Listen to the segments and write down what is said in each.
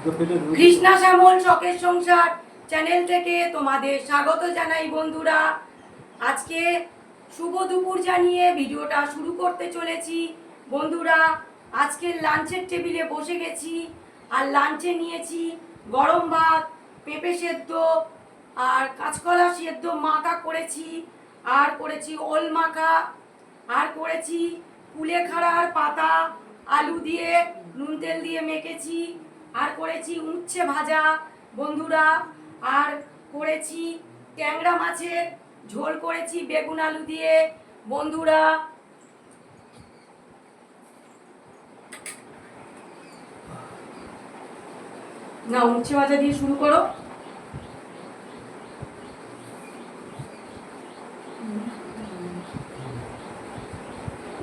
কৃষ্ণা শ্যামল শখের সংসার চ্যানেল থেকে তোমাদের স্বাগত জানাই বন্ধুরা। আজকে শুভ দুপুর জানিয়ে ভিডিওটা শুরু করতে চলেছি বন্ধুরা। আজকে লাঞ্চের টেবিলে বসে গেছি আর লাঞ্চে নিয়েছি গরম ভাত, পেঁপে সেদ্ধ আর কাঁচকলা সেদ্ধ মাখা করেছি, আর করেছি ওল মাখা, আর করেছি কুলেখাড়ার পাতা আলু দিয়ে নুন তেল দিয়ে মেখেছি, আর করেছি উচ্ছে ভাজা বন্ধুরা, আর করেছি ট্যাংরা মাছের ঝোল করেছি বেগুন আলু দিয়ে বন্ধুরা। না, উচ্ছে ভাজা দিয়ে শুরু করো।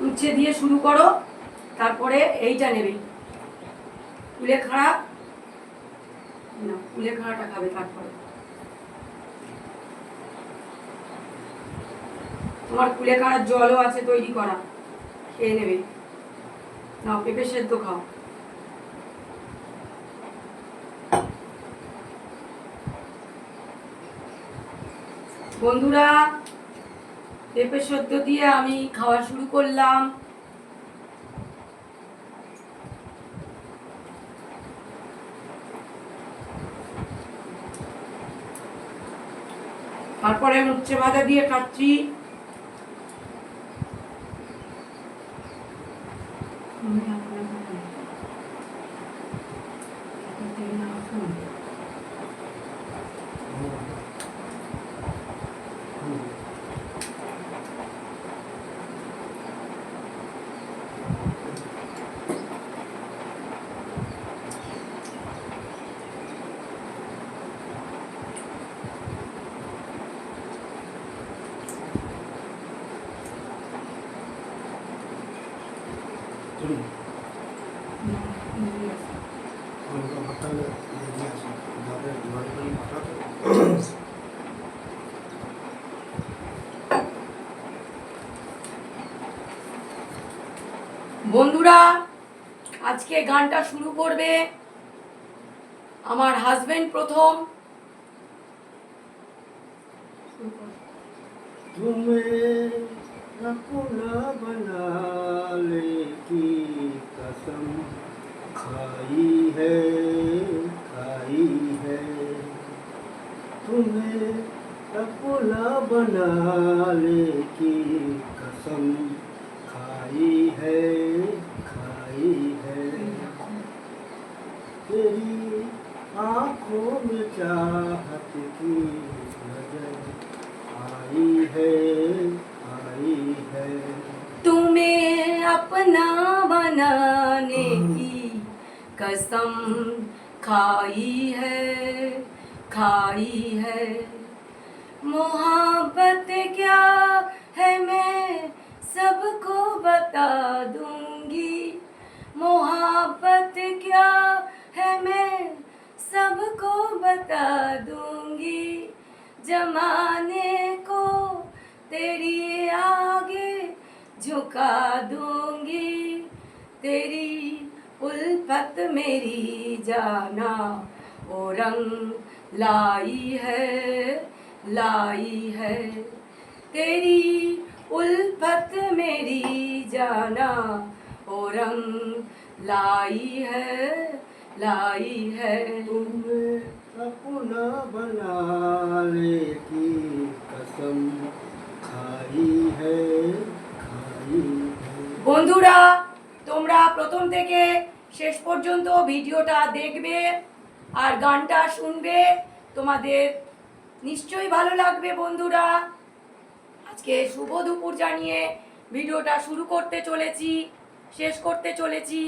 উচ্ছে দিয়ে শুরু করো, তারপরে এইটা নেবে কুলেখাড়া। না, কুলেখাড়াটা খাবে তারপরে। তোমার কুলেখাড়ার জলও আছে তৈরি করা, খেয়ে নেবে। নাও, পেঁপে সেদ্ধ খাও বন্ধুরা। পেঁপে সেদ্ধ দিয়ে আমি খাওয়া শুরু করলাম। তারপরে উচ্ছে ভাজা দিয়ে খাচ্ছি। বন্ধুরা, আজকে গানটা শুরু করবে আমার হাজবেন্ড প্রথম। तुम्हें अपना बनाने की कसम खाई है, तुम्हें अपना बनाने की कसम खाई है। तेरी आँखों में चाहत की नजर आई है। तुम्हें अपना बनाने की कसम खाई है। मोहब्बत क्या है मैं सबको बता दूंगी। मोहब्बत क्या है मैं सबको बता दूंगी। जमाने को तेरी आगे झुका दूंगी। तेरी उल्फत मेरी जाना ओ रंग लाई है। तेरी उल्फत मेरी जाना ओ रंग लाई है। तुम्हें अपना बनाने की कसम खाई है। বন্ধুরা, তোমরা প্রথম থেকে শেষ পর্যন্ত ভিডিওটা দেখবে আর গানটা শুনবে, তোমাদের নিশ্চয়ই ভালো লাগবে বন্ধুরা। আজকে শুভ দুপুর জানিয়ে ভিডিওটা শুরু করতে চলেছি, শেষ করতে চলেছি।